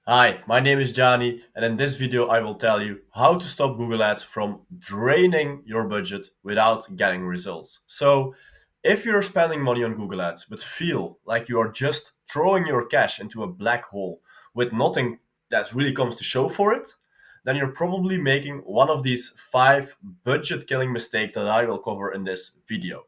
Hi, my name is Johnny, and in this video, I will tell you how to stop Google Ads from draining your budget without getting results. So, if you're spending money on Google Ads but feel like you are just throwing your cash into a black hole with nothing that really comes to show for it, then you're probably making one of these five budget killing mistakes that I will cover in this video.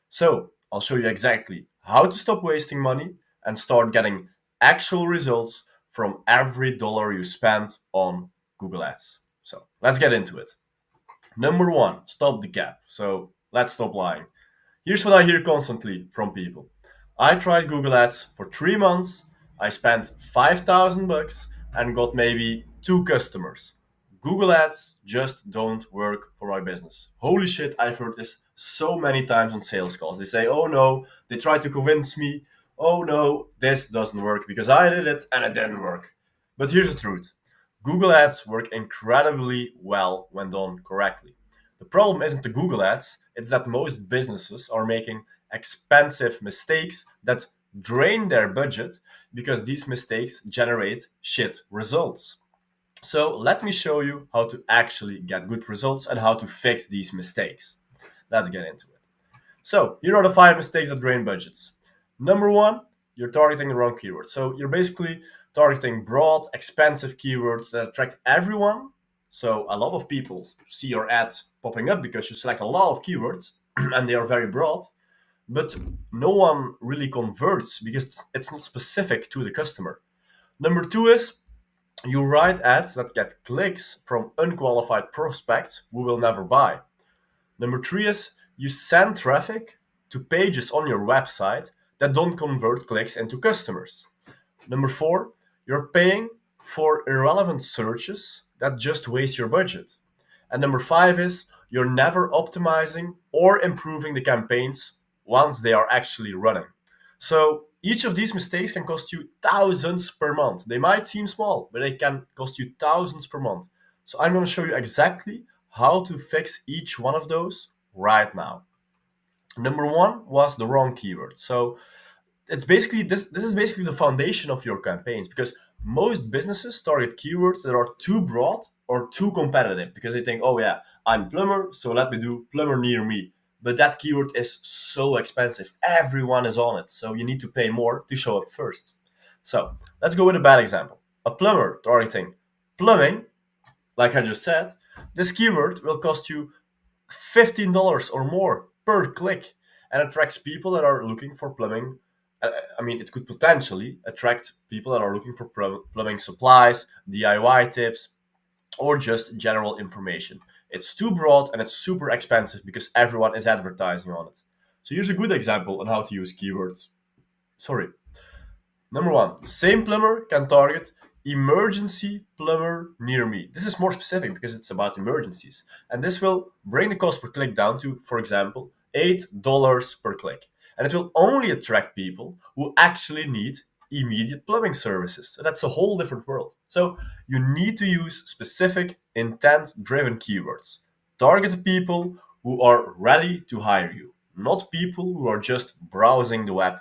So, I'll show you exactly how to stop wasting money and start getting actual results from every dollar you spend on Google Ads. So let's get into it. Number one, stop the cap. So let's stop lying. Here's what I hear constantly from people. I tried Google Ads for 3 months. I spent 5,000 bucks and got maybe two customers. Google Ads just don't work for my business. Holy shit, I've heard this so many times on sales calls. They say, oh no, they tried to convince me. Oh no, this doesn't work because I did it and it didn't work. But here's the truth. Google Ads work incredibly well when done correctly. The problem isn't the Google Ads, it's that most businesses are making expensive mistakes that drain their budget because these mistakes generate shit results. So let me show you how to actually get good results and how to fix these mistakes. Let's get into it. So here are the five mistakes that drain budgets. Number one, you're targeting the wrong keywords. So you're basically targeting broad, expensive keywords that attract everyone. So a lot of people see your ad popping up because you select a lot of keywords and they are very broad, but no one really converts because it's not specific to the customer. Number two is you write ads that get clicks from unqualified prospects who will never buy. Number three is you send traffic to pages on your website that don't convert clicks into customers. Number four, you're paying for irrelevant searches that just waste your budget. And number five is you're never optimizing or improving the campaigns once they are actually running. So each of these mistakes can cost you thousands per month. They might seem small, but they can cost you thousands per month. So I'm going to show you exactly how to fix each one of those right now. Number one was the wrong keyword. So it's basically this is basically the foundation of your campaigns because most businesses target keywords that are too broad or too competitive because they think, oh yeah, I'm plumber, so let me do plumber near me. But that keyword is so expensive, everyone is on it, so you need to pay more to show up first. So let's go with a bad example. A plumber targeting plumbing, like I just said, this keyword will cost you $15 or more per click and attracts people that are looking for plumbing. I mean, it could potentially attract people that are looking for plumbing supplies, DIY tips, or just general information. It's too broad and it's super expensive because everyone is advertising on it. So here's a good example on how to use keywords. Sorry. Number one, the same plumber can target emergency plumber near me. This is more specific because it's about emergencies. And this will bring the cost per click down to, for example, $8 per click. And it will only attract people who actually need immediate plumbing services. So that's a whole different world. So you need to use specific intent driven keywords. Target the people who are ready to hire you, not people who are just browsing the web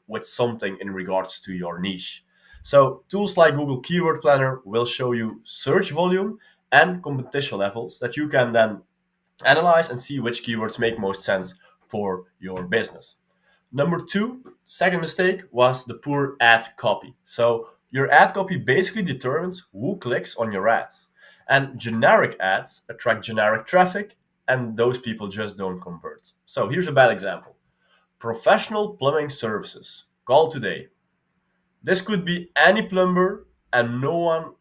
with something in regards to your niche. So tools like Google Keyword Planner will show you search volume and competition levels that you can then analyze and see which keywords make most sense for your business. Number two, second mistake was the poor ad copy. So your ad copy basically determines who clicks on your ads. And generic ads attract generic traffic, and those people just don't convert. So here's a bad example. Professional plumbing services. Call today. This could be any plumber, and no one,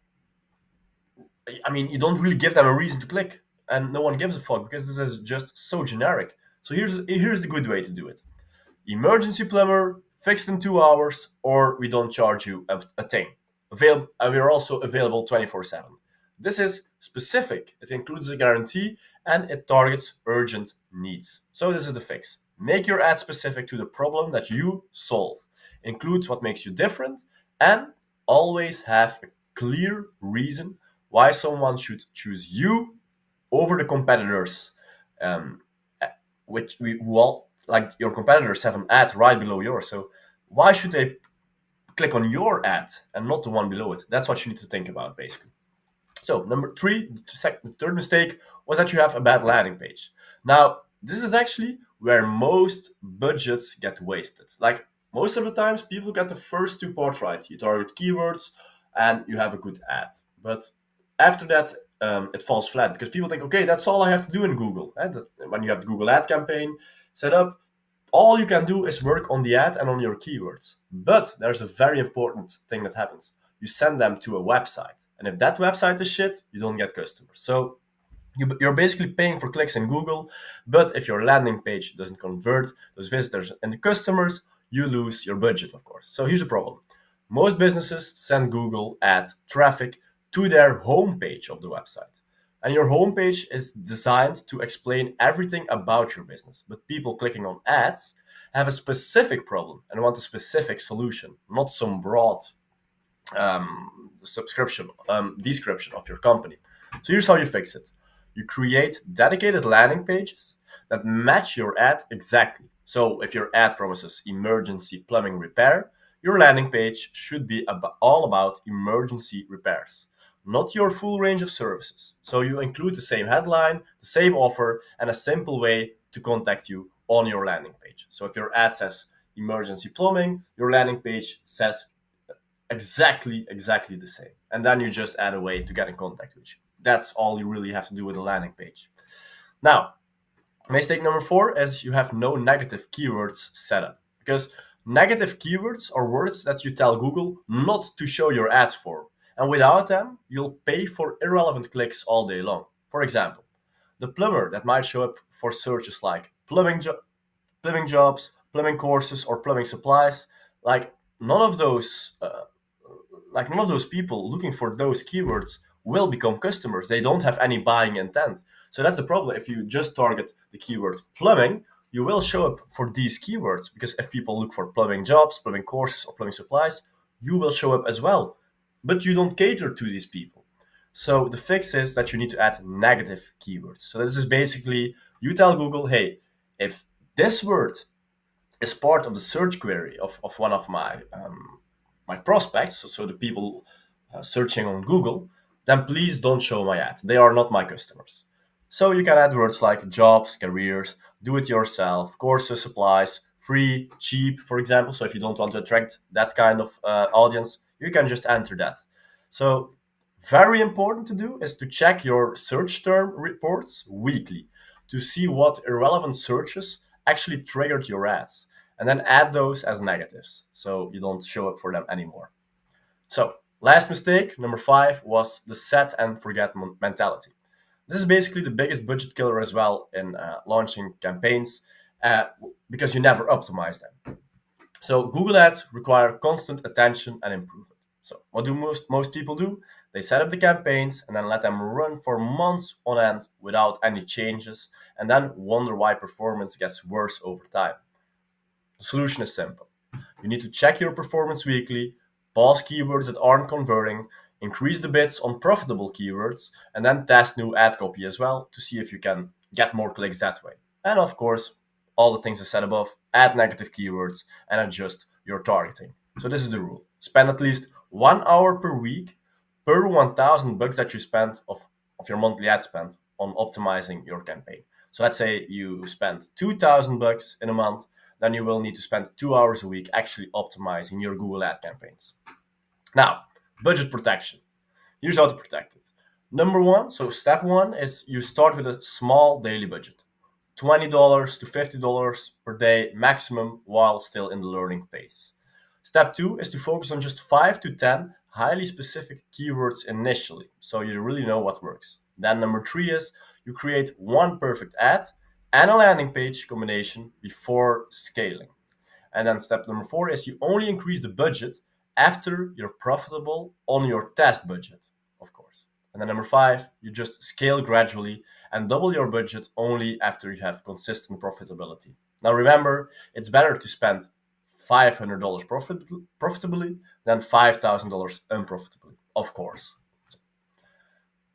I mean, you don't really give them a reason to click, and no one gives a fuck because this is just so generic. So here's the good way to do it. Emergency plumber, fixed in 2 hours, or we don't charge you a thing. We are also available 24/7. This is specific. It includes a guarantee and it targets urgent needs. So this is the fix. Make your ad specific to the problem that you solve. Includes what makes you different and always have a clear reason why someone should choose you over the competitors, um, which we all like your competitors have an ad right below yours. So why should they click on your ad and not the one below it. That's what you need to think about, basically. So number three, the third mistake was that you have a bad landing page. Now, this is actually where most budgets get wasted. Like most of the times, people get the first two parts right. You target keywords and you have a good ad. But after that, it falls flat because people think, okay, that's all I have to do in Google. And when you have the Google ad campaign set up, all you can do is work on the ad and on your keywords. But there's a very important thing that happens. You send them to a website. And if that website is shit, you don't get customers. So you're basically paying for clicks in Google, but if your landing page doesn't convert those visitors and the customers, you lose your budget, of course. So here's the problem. Most businesses send Google ad traffic to their homepage of the website. And your homepage is designed to explain everything about your business. But people clicking on ads have a specific problem and want a specific solution, not some broad description of your company. So here's how you fix it. You create dedicated landing pages that match your ad exactly. So if your ad promises emergency plumbing repair, your landing page should be all about emergency repairs, not your full range of services. So you include the same headline, the same offer, and a simple way to contact you on your landing page. So if your ad says emergency plumbing, your landing page says exactly the same. And then you just add a way to get in contact with you. That's all you really have to do with a landing page. Now, mistake number 4 is you have no negative keywords set up. Because negative keywords are words that you tell Google not to show your ads for. And without them, you'll pay for irrelevant clicks all day long. For example, the plumber that might show up for searches like plumbing jobs, plumbing courses, or plumbing supplies, like none of those people looking for those keywords will become customers. They don't have any buying intent. So that's the problem. If you just target the keyword plumbing, you will show up for these keywords, because if people look for plumbing jobs, plumbing courses, or plumbing supplies, you will show up as well. But you don't cater to these people. So the fix is that you need to add negative keywords. So this is basically, you tell Google, hey, if this word is part of the search query of one of my prospects, so the people searching on Google, then please don't show my ad. They are not my customers. So you can add words like jobs, careers, do it yourself, courses, supplies, free, cheap, for example. So if you don't want to attract that kind of audience, you can just enter that. So very important to do is to check your search term reports weekly to see what irrelevant searches actually triggered your ads, and then add those as negatives so you don't show up for them anymore. So last mistake, number 5, was the set and forget mentality. This is basically the biggest budget killer as well in launching campaigns because you never optimize them. So Google Ads require constant attention and improvement. So what do most people do? They set up the campaigns and then let them run for months on end without any changes, and then wonder why performance gets worse over time. The solution is simple. You need to check your performance weekly, pause keywords that aren't converting, increase the bids on profitable keywords, and then test new ad copy as well to see if you can get more clicks that way. And of course, all the things I said above, add negative keywords and adjust your targeting. So this is the rule. Spend at least 1 hour per week per $1,000 that you spend of your monthly ad spend on optimizing your campaign. So let's say you spend $2,000 in a month, then you will need to spend 2 hours a week actually optimizing your Google ad campaigns. Now, budget protection. Here's how to protect it. Number 1, so step 1 is you start with a small daily budget. $20 to $50 per day maximum while still in the learning phase. Step 2 is to focus on just 5 to 10 highly specific keywords initially, so you really know what works. Then number 3 is you create one perfect ad and a landing page combination before scaling. And then step number 4 is you only increase the budget after you're profitable on your test budget, of course. And then number 5, you just scale gradually and double your budget only after you have consistent profitability. Now remember, it's better to spend $500 profitably than $5,000 unprofitably, of course.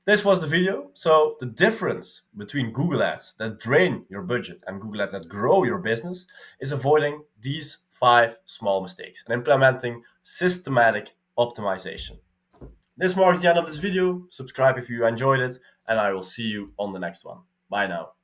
This was the video. So the difference between Google Ads that drain your budget and Google Ads that grow your business is avoiding these 5 small mistakes and implementing systematic optimization. This marks the end of this video. Subscribe if you enjoyed it, and I will see you on the next one. Bye now.